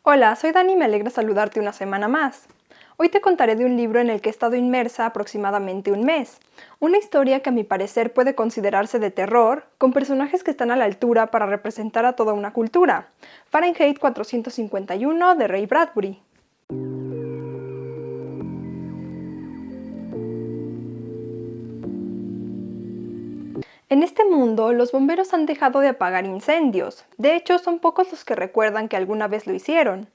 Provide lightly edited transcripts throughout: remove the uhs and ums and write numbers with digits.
Hola, soy Dani y me alegra saludarte una semana más. Hoy te contaré de un libro en el que he estado inmersa aproximadamente un mes. Una historia que a mi parecer puede considerarse de terror, con personajes que están a la altura para representar a toda una cultura. Fahrenheit 451 de Ray Bradbury. En este mundo, los bomberos han dejado de apagar incendios. De hecho, son pocos los que recuerdan que alguna vez lo hicieron.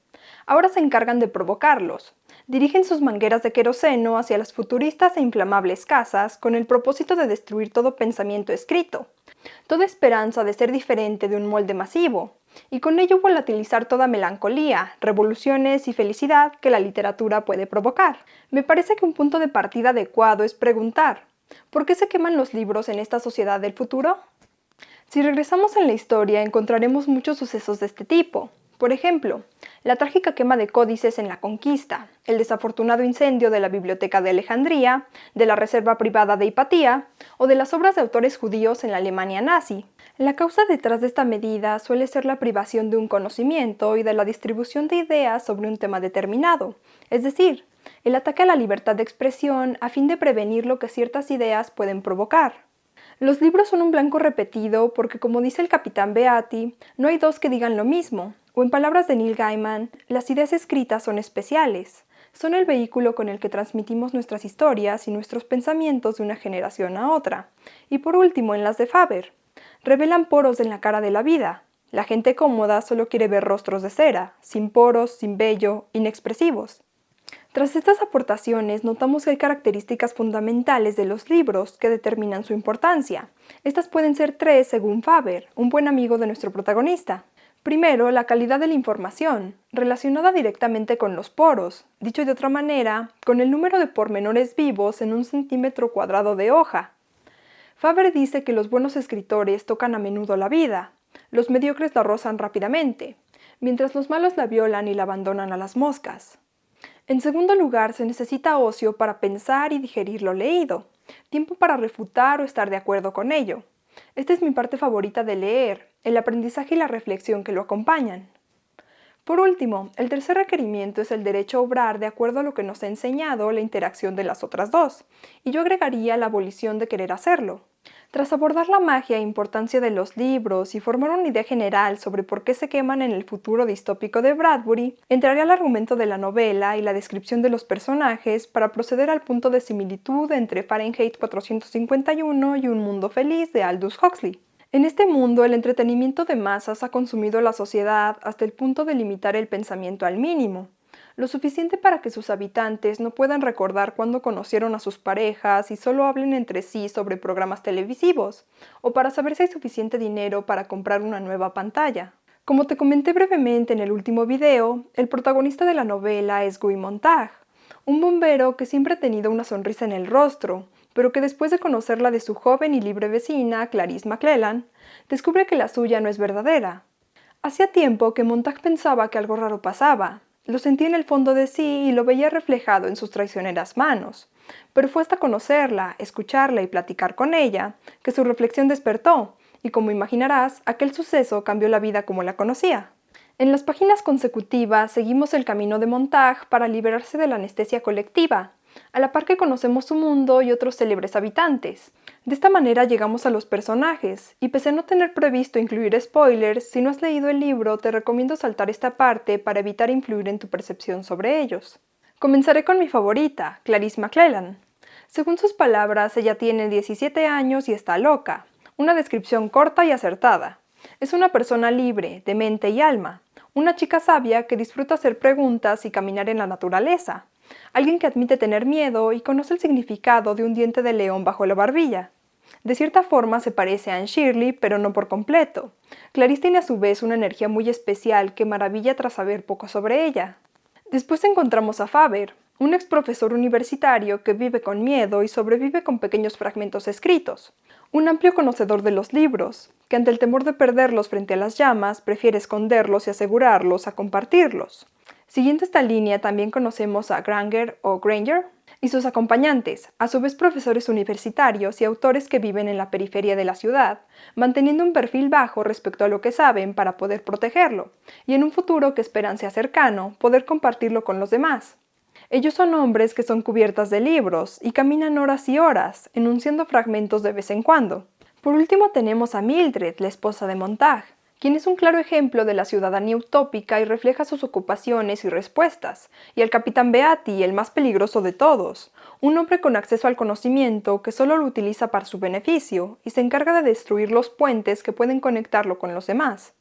Ahora se encargan de provocarlos. Dirigen sus mangueras de queroseno hacia las futuristas e inflamables casas con el propósito de destruir todo pensamiento escrito, toda esperanza de ser diferente de un molde masivo, y con ello volatilizar toda melancolía, revoluciones y felicidad que la literatura puede provocar. Me parece que un punto de partida adecuado es preguntar: ¿por qué se queman los libros en esta sociedad del futuro? Si regresamos en la historia, encontraremos muchos sucesos de este tipo. Por ejemplo, la trágica quema de códices en la conquista, el desafortunado incendio de la Biblioteca de Alejandría, de la Reserva Privada de Hipatía o de las obras de autores judíos en la Alemania nazi. La causa detrás de esta medida suele ser la privación de un conocimiento y de la distribución de ideas sobre un tema determinado, es decir, el ataque a la libertad de expresión a fin de prevenir lo que ciertas ideas pueden provocar. Los libros son un blanco repetido porque, como dice el capitán Beatty, no hay dos que digan lo mismo, o en palabras de Neil Gaiman, las ideas escritas son especiales. Son el vehículo con el que transmitimos nuestras historias y nuestros pensamientos de una generación a otra. Y por último, en las de Faber, revelan poros en la cara de la vida. La gente cómoda solo quiere ver rostros de cera, sin poros, sin vello, inexpresivos. Tras estas aportaciones, notamos que hay características fundamentales de los libros que determinan su importancia. Estas pueden ser tres según Faber, un buen amigo de nuestro protagonista. Primero, la calidad de la información, relacionada directamente con los poros, dicho de otra manera, con el número de pormenores vivos en un centímetro cuadrado de hoja. Faber dice que los buenos escritores tocan a menudo la vida, los mediocres la rozan rápidamente, mientras los malos la violan y la abandonan a las moscas. En segundo lugar, se necesita ocio para pensar y digerir lo leído, tiempo para refutar o estar de acuerdo con ello. Esta es mi parte favorita de leer, el aprendizaje y la reflexión que lo acompañan. Por último, el tercer requerimiento es el derecho a obrar de acuerdo a lo que nos ha enseñado la interacción de las otras dos, y yo agregaría la abolición de querer hacerlo. Tras abordar la magia e importancia de los libros y formar una idea general sobre por qué se queman en el futuro distópico de Bradbury, entraré al argumento de la novela y la descripción de los personajes para proceder al punto de similitud entre Fahrenheit 451 y Un Mundo Feliz de Aldous Huxley. En este mundo, el entretenimiento de masas ha consumido la sociedad hasta el punto de limitar el pensamiento al mínimo, lo suficiente para que sus habitantes no puedan recordar cuándo conocieron a sus parejas y solo hablen entre sí sobre programas televisivos, o para saber si hay suficiente dinero para comprar una nueva pantalla. Como te comenté brevemente en el último video, el protagonista de la novela es Guy Montag, un bombero que siempre ha tenido una sonrisa en el rostro, pero que después de conocerla de su joven y libre vecina, Clarice McClellan, descubre que la suya no es verdadera. Hacía tiempo que Montag pensaba que algo raro pasaba. Lo sentía en el fondo de sí y lo veía reflejado en sus traicioneras manos. Pero fue hasta conocerla, escucharla y platicar con ella, que su reflexión despertó, y como imaginarás, aquel suceso cambió la vida como la conocía. En las páginas consecutivas seguimos el camino de Montag para liberarse de la anestesia colectiva, a la par que conocemos su mundo y otros célebres habitantes. De esta manera llegamos a los personajes, y pese a no tener previsto incluir spoilers, si no has leído el libro te recomiendo saltar esta parte para evitar influir en tu percepción sobre ellos. Comenzaré con mi favorita, Clarice McClellan. Según sus palabras, ella tiene 17 años y está loca. Una descripción corta y acertada. Es una persona libre, de mente y alma. Una chica sabia que disfruta hacer preguntas y caminar en la naturaleza. Alguien que admite tener miedo y conoce el significado de un diente de león bajo la barbilla. De cierta forma se parece a Anne Shirley, pero no por completo. Clarice tiene a su vez una energía muy especial que maravilla tras saber poco sobre ella. Después encontramos a Faber, un ex profesor universitario que vive con miedo y sobrevive con pequeños fragmentos escritos. Un amplio conocedor de los libros, que ante el temor de perderlos frente a las llamas, prefiere esconderlos y asegurarlos a compartirlos. Siguiendo esta línea también conocemos a Granger o Granger y sus acompañantes, a su vez profesores universitarios y autores que viven en la periferia de la ciudad, manteniendo un perfil bajo respecto a lo que saben para poder protegerlo, y en un futuro que esperan sea cercano, poder compartirlo con los demás. Ellos son hombres que son cubiertas de libros y caminan horas y horas, enunciando fragmentos de vez en cuando. Por último tenemos a Mildred, la esposa de Montag, quien es un claro ejemplo de la ciudadanía utópica y refleja sus ocupaciones y respuestas, y al capitán Beatty, el más peligroso de todos, un hombre con acceso al conocimiento que solo lo utiliza para su beneficio y se encarga de destruir los puentes que pueden conectarlo con los demás.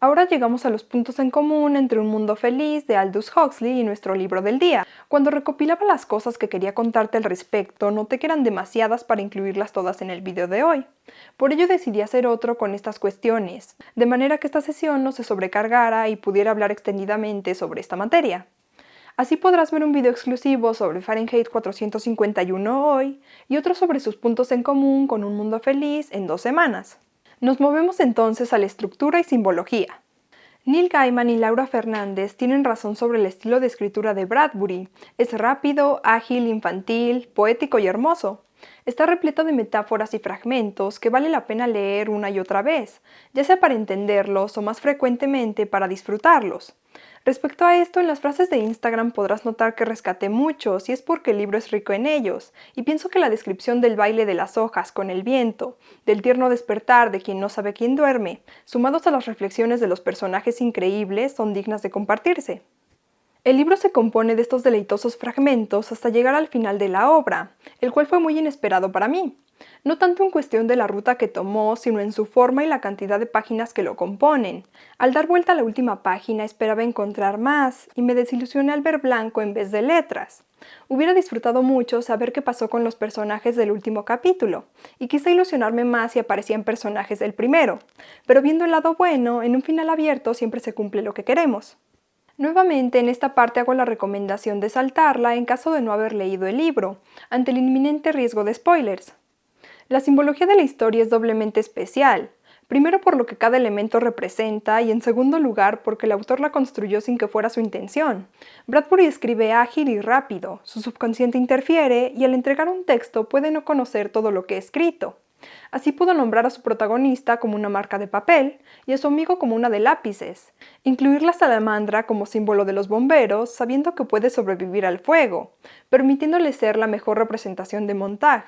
Ahora llegamos a los puntos en común entre Un mundo feliz de Aldous Huxley y nuestro libro del día. Cuando recopilaba las cosas que quería contarte al respecto, noté que eran demasiadas para incluirlas todas en el video de hoy. Por ello decidí hacer otro con estas cuestiones, de manera que esta sesión no se sobrecargara y pudiera hablar extendidamente sobre esta materia. Así podrás ver un video exclusivo sobre Fahrenheit 451 hoy y otro sobre sus puntos en común con Un mundo feliz en 2 semanas. Nos movemos entonces a la estructura y simbología. Neil Gaiman y Laura Fernández tienen razón sobre el estilo de escritura de Bradbury. Es rápido, ágil, infantil, poético y hermoso. Está repleto de metáforas y fragmentos que vale la pena leer una y otra vez, ya sea para entenderlos o más frecuentemente para disfrutarlos. Respecto a esto, en las frases de Instagram podrás notar que rescaté muchos y es porque el libro es rico en ellos, y pienso que la descripción del baile de las hojas con el viento, del tierno despertar de quien no sabe quién duerme, sumados a las reflexiones de los personajes increíbles, son dignas de compartirse. El libro se compone de estos deleitosos fragmentos hasta llegar al final de la obra, el cual fue muy inesperado para mí. No tanto en cuestión de la ruta que tomó, sino en su forma y la cantidad de páginas que lo componen. Al dar vuelta a la última página esperaba encontrar más, y me desilusioné al ver blanco en vez de letras. Hubiera disfrutado mucho saber qué pasó con los personajes del último capítulo, y quise ilusionarme más si aparecían personajes del primero, pero viendo el lado bueno, en un final abierto siempre se cumple lo que queremos. Nuevamente, en esta parte hago la recomendación de saltarla en caso de no haber leído el libro, ante el inminente riesgo de spoilers. La simbología de la historia es doblemente especial, primero por lo que cada elemento representa y en segundo lugar porque el autor la construyó sin que fuera su intención. Bradbury escribe ágil y rápido, su subconsciente interfiere y al entregar un texto puede no conocer todo lo que ha escrito. Así pudo nombrar a su protagonista como una marca de papel y a su amigo como una de lápices, incluir la salamandra como símbolo de los bomberos sabiendo que puede sobrevivir al fuego, permitiéndole ser la mejor representación de Montag,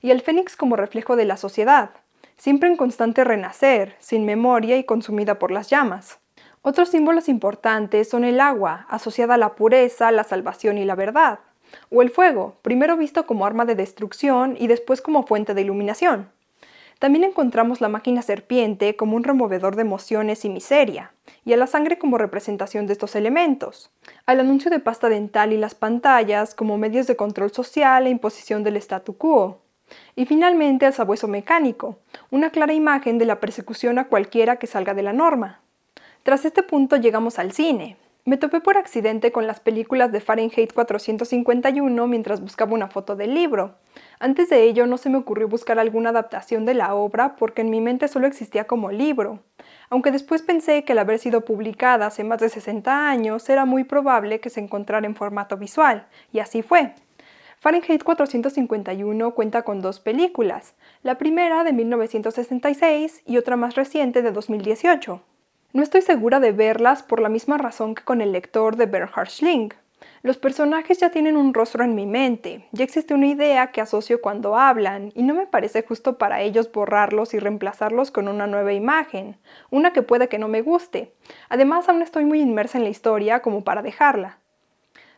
y el fénix como reflejo de la sociedad, siempre en constante renacer, sin memoria y consumida por las llamas. Otros símbolos importantes son el agua, asociada a la pureza, la salvación y la verdad, o el fuego, primero visto como arma de destrucción y después como fuente de iluminación. También encontramos la máquina serpiente como un removedor de emociones y miseria, y a la sangre como representación de estos elementos, al anuncio de pasta dental y las pantallas como medios de control social e imposición del statu quo, y finalmente al sabueso mecánico, una clara imagen de la persecución a cualquiera que salga de la norma. Tras este punto llegamos al cine. Me topé por accidente con las películas de Fahrenheit 451 mientras buscaba una foto del libro. Antes de ello no se me ocurrió buscar alguna adaptación de la obra porque en mi mente solo existía como libro, aunque después pensé que al haber sido publicada hace más de 60 años era muy probable que se encontrara en formato visual, y así fue. Fahrenheit 451 cuenta con 2 películas, la primera de 1966 y otra más reciente de 2018. No estoy segura de verlas por la misma razón que con el lector de Bernhard Schling. Los personajes ya tienen un rostro en mi mente, ya existe una idea que asocio cuando hablan, y no me parece justo para ellos borrarlos y reemplazarlos con una nueva imagen, una que puede que no me guste. Además, aún estoy muy inmersa en la historia como para dejarla.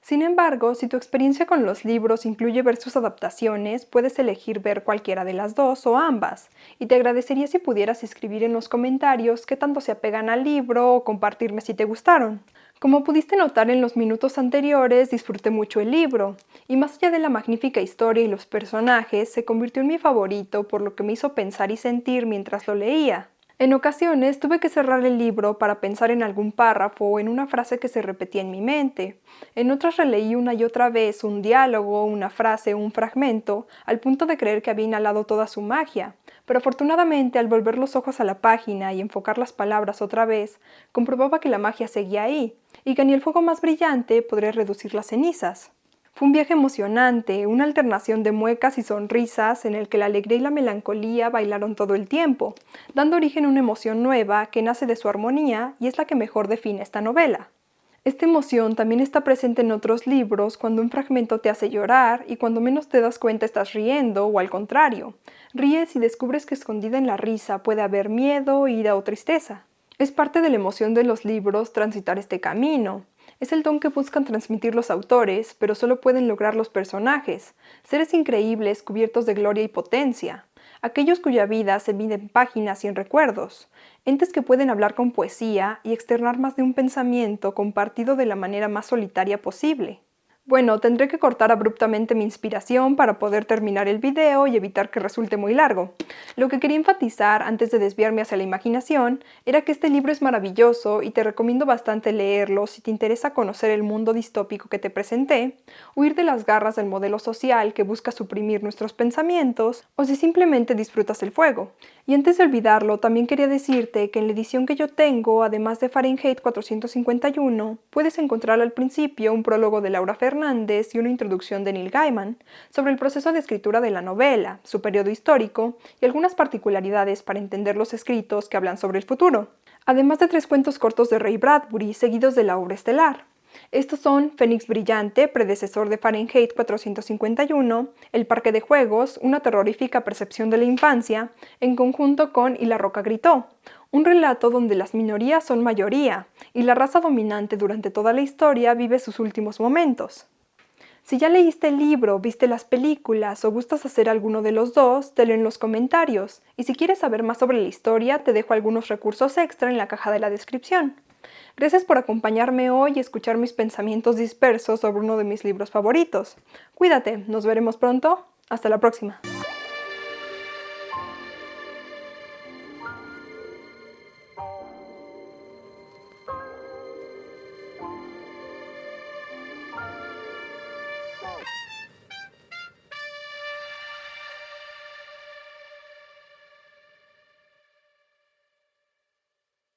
Sin embargo, si tu experiencia con los libros incluye ver sus adaptaciones, puedes elegir ver cualquiera de las dos o ambas, y te agradecería si pudieras escribir en los comentarios qué tanto se apegan al libro o compartirme si te gustaron. Como pudiste notar en los minutos anteriores, disfruté mucho el libro, y más allá de la magnífica historia y los personajes, se convirtió en mi favorito por lo que me hizo pensar y sentir mientras lo leía. En ocasiones tuve que cerrar el libro para pensar en algún párrafo o en una frase que se repetía en mi mente. En otras releí una y otra vez un diálogo, una frase o un fragmento, al punto de creer que había inhalado toda su magia. Pero afortunadamente, al volver los ojos a la página y enfocar las palabras otra vez, comprobaba que la magia seguía ahí, y que ni el fuego más brillante podría reducir las cenizas. Fue un viaje emocionante, una alternación de muecas y sonrisas en el que la alegría y la melancolía bailaron todo el tiempo, dando origen a una emoción nueva que nace de su armonía y es la que mejor define esta novela. Esta emoción también está presente en otros libros cuando un fragmento te hace llorar y cuando menos te das cuenta estás riendo o al contrario, ríes y descubres que escondida en la risa puede haber miedo, ira o tristeza. Es parte de la emoción de los libros transitar este camino. Es el don que buscan transmitir los autores, pero solo pueden lograr los personajes, seres increíbles cubiertos de gloria y potencia, aquellos cuya vida se mide en páginas y en recuerdos, entes que pueden hablar con poesía y externar más de un pensamiento compartido de la manera más solitaria posible. Bueno, tendré que cortar abruptamente mi inspiración para poder terminar el video y evitar que resulte muy largo. Lo que quería enfatizar antes de desviarme hacia la imaginación era que este libro es maravilloso y te recomiendo bastante leerlo si te interesa conocer el mundo distópico que te presenté, huir de las garras del modelo social que busca suprimir nuestros pensamientos o si simplemente disfrutas el fuego. Y antes de olvidarlo, también quería decirte que en la edición que yo tengo, además de Fahrenheit 451, puedes encontrar al principio un prólogo de Laura Fernández y una introducción de Neil Gaiman sobre el proceso de escritura de la novela, su periodo histórico y algunas particularidades para entender los escritos que hablan sobre el futuro, además de 3 cuentos cortos de Ray Bradbury seguidos de la obra estelar. Estos son Fénix Brillante, predecesor de Fahrenheit 451, El Parque de Juegos, una terrorífica percepción de la infancia, en conjunto con Y la Roca Gritó, un relato donde las minorías son mayoría y la raza dominante durante toda la historia vive sus últimos momentos. Si ya leíste el libro, viste las películas o gustas hacer alguno de los dos, te leo en los comentarios. Y si quieres saber más sobre la historia, te dejo algunos recursos extra en la caja de la descripción. Gracias por acompañarme hoy y escuchar mis pensamientos dispersos sobre uno de mis libros favoritos. Cuídate, nos veremos pronto. Hasta la próxima.